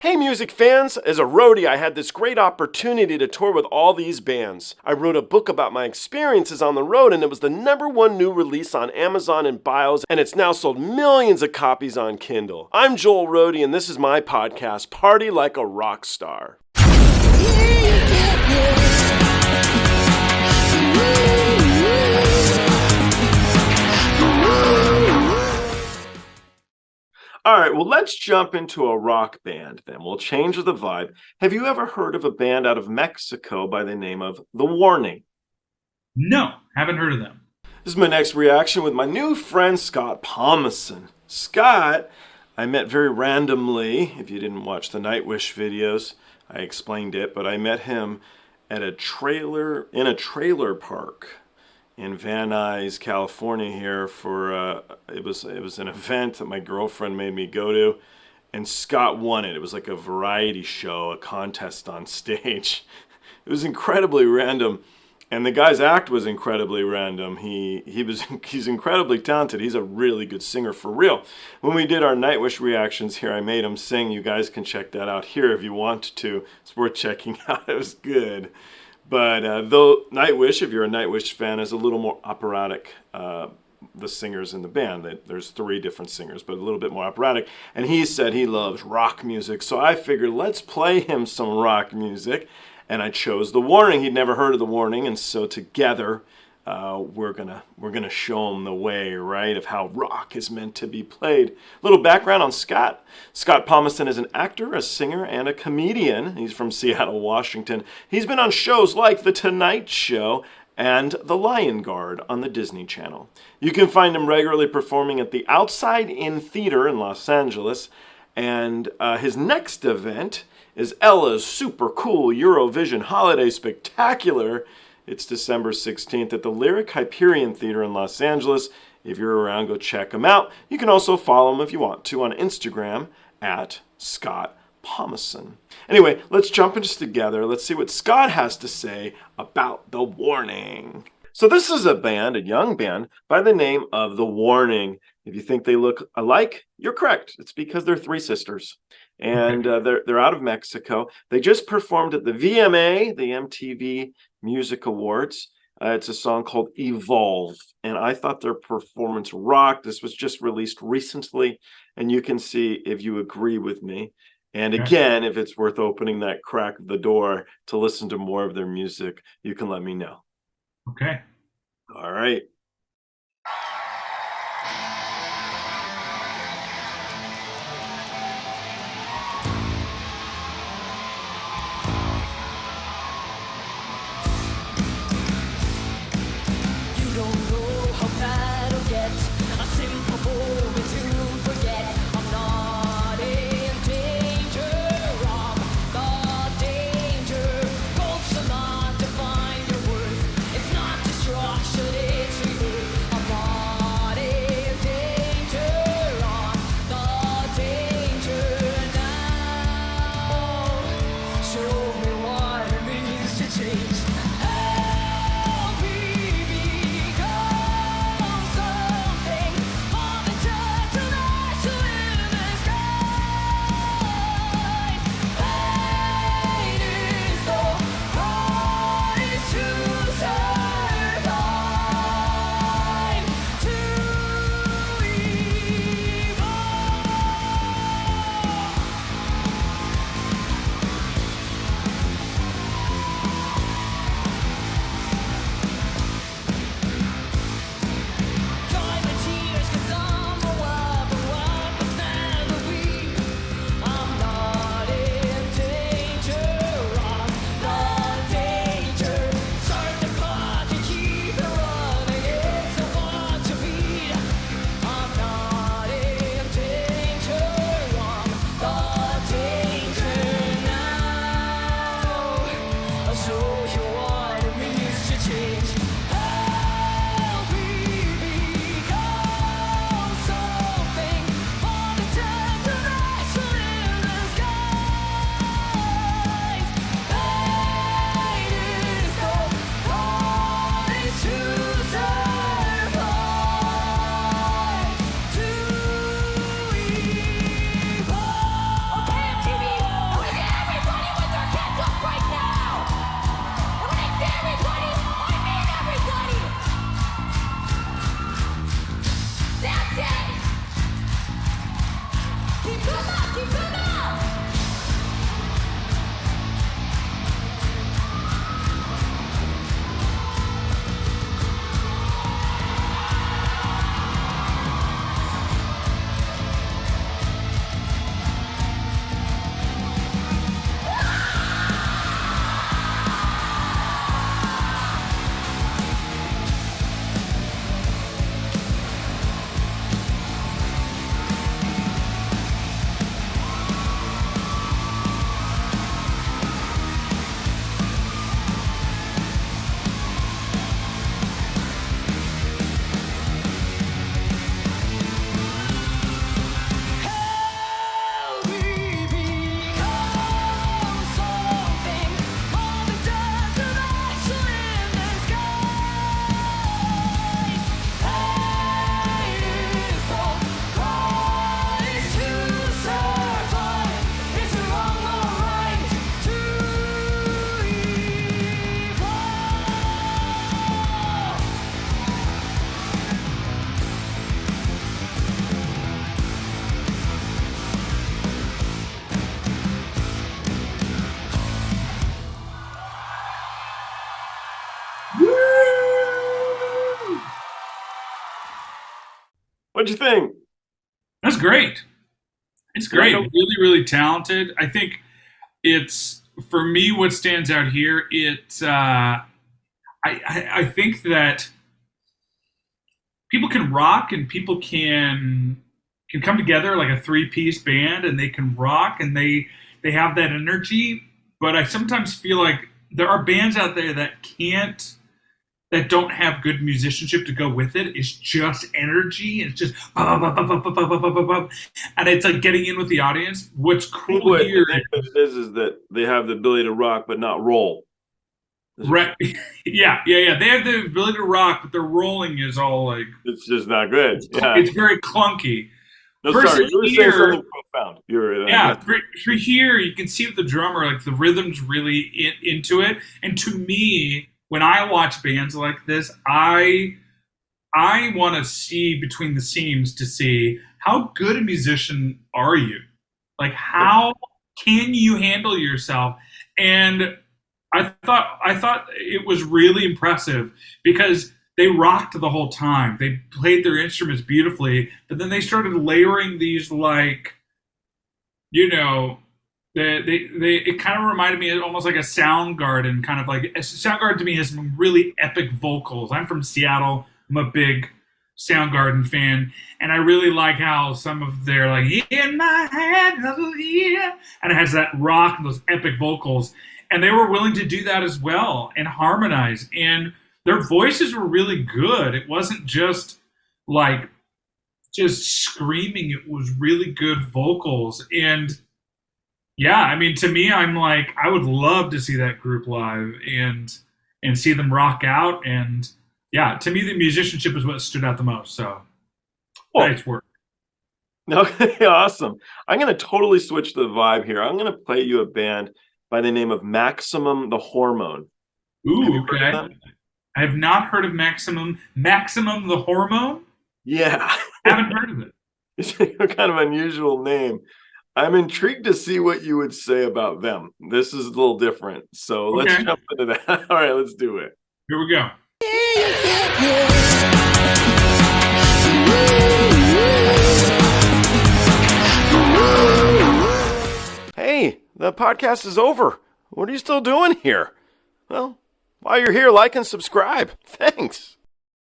Hey music fans, as a roadie I had this great opportunity to tour with all these bands. I wrote a book about my experiences on the road and it was the #1 new release on Amazon and Bios and it's now sold millions of copies on Kindle. I'm Joel Roadie and this is my podcast, Party Like a Rock Star. All right, well, let's jump into a rock band then. We'll change the vibe. Have you ever heard of a band out of Mexico by the name of The Warning? No, haven't heard of them. This is my next reaction with my new friend, Scott Palmason. Scott, I met very randomly. If you didn't watch the Nightwish videos, I explained it, but I met him at a trailer park in Van Nuys, California here for it was an event that my girlfriend made me go to, and Scott won it. It was like a variety show, a contest on stage. It was incredibly random, and the guy's act was incredibly random. He's incredibly talented. He's a really good singer for real. When we did our Nightwish reactions here, I made him sing. You guys can check that out here if you want to. It's worth checking out. It was good. But though Nightwish, if you're a Nightwish fan, is a little more operatic, the singers in the band. There's 3 different singers, but a little bit more operatic. And he said he loves rock music, so I figured let's play him some rock music. And I chose The Warning. He'd never heard of The Warning, and so together we're gonna show him the way, right, of how rock is meant to be played. Little background on Scott. Scott Palmason is an actor, a singer, and a comedian. He's from Seattle, Washington. He's been on shows like The Tonight Show and The Lion Guard on the Disney Channel. You can find him regularly performing at the Outside In Theater in Los Angeles, and his next event is Ella's super cool Eurovision Holiday Spectacular. It's December 16th at the Lyric Hyperion Theater in Los Angeles. If you're around, go check him out. You can also follow him if you want to on Instagram at Scott Palmason. Anyway, let's jump into this together. Let's see what Scott has to say about The Warning. So this is a band, a young band, by the name of The Warning. If you think they look alike, you're correct. It's because they're 3 sisters. And they're out of Mexico. They just performed at the VMA, the MTV Music Awards. It's a song called Evolve, and I thought their performance rocked. This was just released recently, and you can see if you agree with me. And again, if it's worth opening that crack of the door to listen to more of their music, you can let me know. Okay. All right. It's not destruction, it's What'd you think? That's great. It's great. Really, really talented. I think it's, for me, what stands out here, I think that people can rock and people can come together like a three-piece band and they can rock and they have that energy. But I sometimes feel like there are bands out there that don't have good musicianship to go with it. It's just energy. It's just and it's like getting in with the audience. What's cool here is that they have the ability to rock but not roll. Right. Yeah. They have the ability to rock, but their rolling is all like, it's just not good. It's very clunky. No, sorry, you were saying something profound. For here, you can see with the drummer, like the rhythm's really into it. And to me, when I watch bands like this, I want to see between the seams to see how good a musician are you? Like, how can you handle yourself? And I thought it was really impressive because they rocked the whole time. They played their instruments beautifully, but then they started layering these, like, it kind of reminded me of almost like a Soundgarden, kind of like Soundgarden to me has some really epic vocals. I'm from Seattle. I'm a big Soundgarden fan, and I really like how some of their like in my head, and it has that rock and those epic vocals, and they were willing to do that as well and harmonize, and their voices were really good. It wasn't just screaming. It was really good vocals. And yeah, I mean, to me, I'm like, I would love to see that group live and see them rock out. And yeah, to me, the musicianship is what stood out the most. So nice work. Okay, awesome. I'm going to totally switch the vibe here. I'm going to play you a band by the name of Maximum the Hormone. Ooh, okay. I have not heard of Maximum the Hormone? Yeah. Haven't heard of it. It's a kind of unusual name. I'm intrigued to see what you would say about them. This is a little different. So let's jump into that. All right, let's do it. Here we go. Hey, the podcast is over. What are you still doing here? Well, while you're here, like and subscribe. Thanks.